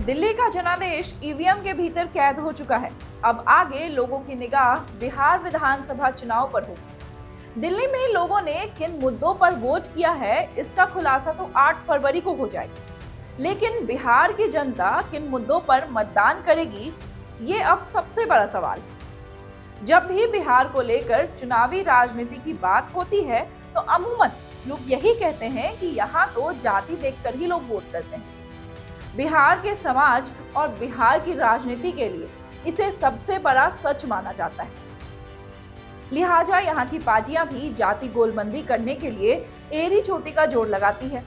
दिल्ली का जनादेश ईवीएम के भीतर कैद हो चुका है। अब आगे लोगों की निगाह बिहार विधानसभा चुनाव पर होगी। दिल्ली में लोगों ने किन मुद्दों पर वोट किया है, इसका खुलासा तो 8 फरवरी को हो जाएगा, लेकिन बिहार की जनता किन मुद्दों पर मतदान करेगी, ये अब सबसे बड़ा सवाल है। जब भी बिहार को लेकर चुनावी राजनीति की बात होती है तो अमूमन लोग यही कहते हैं कि यहाँ तो जाति देखकर ही लोग वोट करते हैं। बिहार के समाज और बिहार की राजनीति के लिए इसे सबसे बड़ा सच माना जाता है। लिहाजा यहाँ की पार्टियां भी जाति गोलबंदी करने के लिए एड़ी चोटी का जोर लगाती है।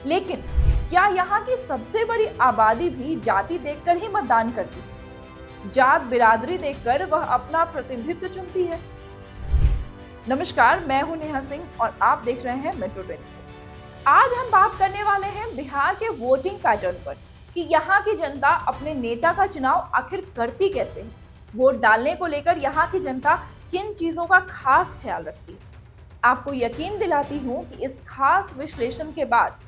लेकिन क्या यहाँ की सबसे बड़ी आबादी भी जाति देखकर ही मतदान करती है? जात बिरादरी देखकर वह अपना प्रतिनिधित्व चुनती है। नमस्कार, मैं हूं नेहा सिंह और आप देख रहे हैं मेट्रो 24। आज हम बात करने वाले हैं बिहार के वोटिंग पैटर्न पर कि यहाँ की जनता अपने नेता का चुनाव आखिर करती कैसे है। वोट डालने को लेकर यहाँ की जनता किन चीजों का खास ख्याल रखती है। आपको यकीन दिलाती हूँ कि इस खास विश्लेषण के बाद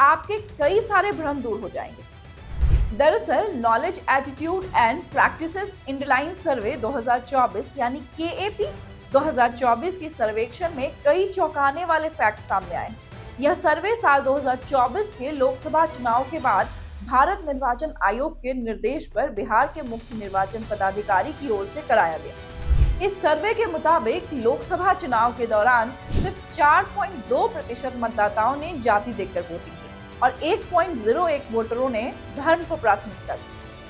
आपके कई सारे भ्रम दूर हो जाएंगे। दरअसल नॉलेज एटीट्यूड एंड प्रैक्टिसेस इंडलाइन सर्वे 2024 यानी KAP 2024 की सर्वेक्षण में कई चौंकाने वाले फैक्ट सामने आए। यह सर्वे साल 2024 के लोकसभा चुनाव के बाद भारत निर्वाचन आयोग के निर्देश पर बिहार के मुख्य निर्वाचन पदाधिकारी की ओर से कराया गया। इस सर्वे के मुताबिक लोकसभा चुनाव के दौरान सिर्फ 4.2% मतदाताओं ने जाति देखकर वोटिंग की और 1.01 वोटरों ने धर्म को प्राथमिकता दी।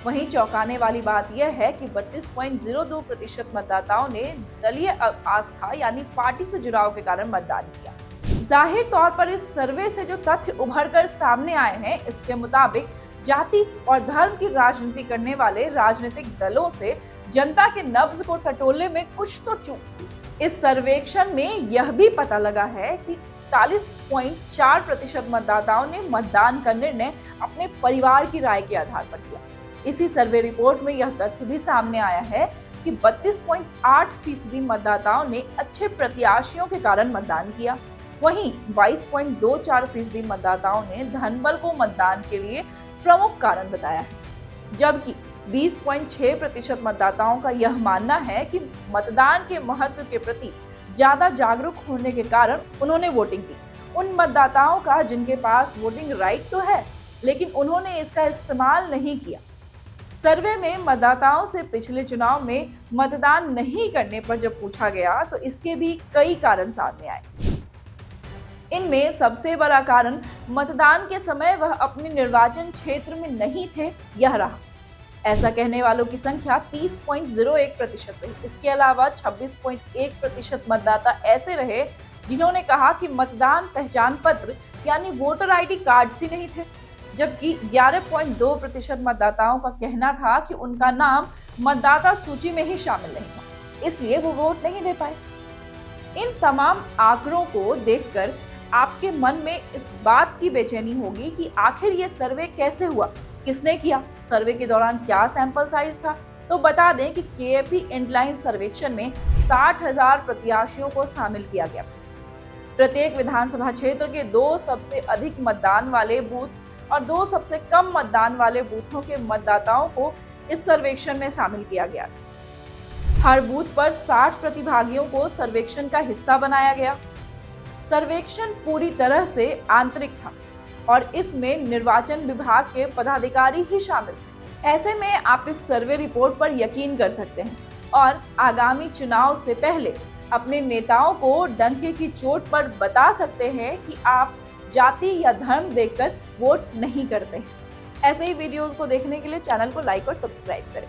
वहीं चौंकाने वाली बात यह है कि 32.02% मतदाताओं ने दलीय आस्था यानी पार्टी से जुड़ाव के कारण मतदान किया। जाहिर तौर पर इस सर्वे से जो तथ्य उभर कर सामने आए हैं, इसके मुताबिक जाति और धर्म की राजनीति करने वाले राजनीतिक दलों से जनता के नब्ज को टटोलने में कुछ तो चूक थी। इस सर्वेक्षण में यह भी पता लगा है कि 41.4% मतदाताओं ने मतदान का निर्णय अपने परिवार की राय के आधार पर किया। इसी सर्वे रिपोर्ट में यह तथ्य भी सामने आया है कि 32.8% मतदाताओं ने अच्छे प्रत्याशियों के कारण मतदान किया। वहीं 22.24% मतदाताओं ने धनबल को मतदान के लिए प्रमुख कारण बताया है, जबकि 20.6% मतदाताओं का यह मानना है कि मतदान के महत्व के प्रति ज्यादा जागरूक होने के कारण उन्होंने वोटिंग की। उन मतदाताओं का जिनके पास वोटिंग राइट तो है, लेकिन उन्होंने इसका इस्तेमाल नहीं किया। सर्वे में मतदाताओं से पिछले चुनाव में मतदान नहीं करने पर जब पूछा गया तो इसके भी कई कारण सामने आए। इनमें सबसे बड़ा कारण मतदान के समय वह अपने निर्वाचन क्षेत्र में नहीं थे यह रहा। ऐसा कहने वालों की संख्या 30.01% रही। इसके अलावा 26.1% मतदाता ऐसे रहे जिन्होंने कहा कि मतदान पहचान पत्र यानी वोटर ID कार्ड्स ही नहीं थे, जबकि 11.2% मतदाताओं का कहना था कि उनका नाम मतदाता सूची में ही शामिल नहीं था, इसलिए वो वोट नहीं दे पाए। इन तमाम आंकड़ों को देखकर आपके मन में इस बात की बेचैनी होगी कि आखिर ये सर्वे कैसे हुआ, किसने किया, सर्वे के दौरान क्या सैंपल साइज था। तो बता दें कि KAP इंडलाइन सर्वेक्षण में 60,000 प्रत्याशियों को शामिल किया गया। प्रत्येक विधानसभा क्षेत्र के 2 सबसे अधिक मतदान वाले बूथ और 2 सबसे कम मतदान वाले बूथों के मतदाताओं को इस सर्वेक्षण में शामिल किया गया। हर बूथ पर 60 प्रतिभागियों को सर्वेक्षण का हिस्सा बनाया गया। सर्वेक्षण पूरी तरह से आंतरिक था और इसमें निर्वाचन विभाग के पदाधिकारी ही शामिल थे। ऐसे में आप इस सर्वे रिपोर्ट पर यकीन कर सकते हैं और आगामी चुनाव से पहले अपने नेताओं को डंके की चोट पर बता सकते हैं कि आप जाति या धर्म देखकर वोट नहीं करते हैं। ऐसे ही वीडियोस को देखने के लिए चैनल को लाइक और सब्सक्राइब करें।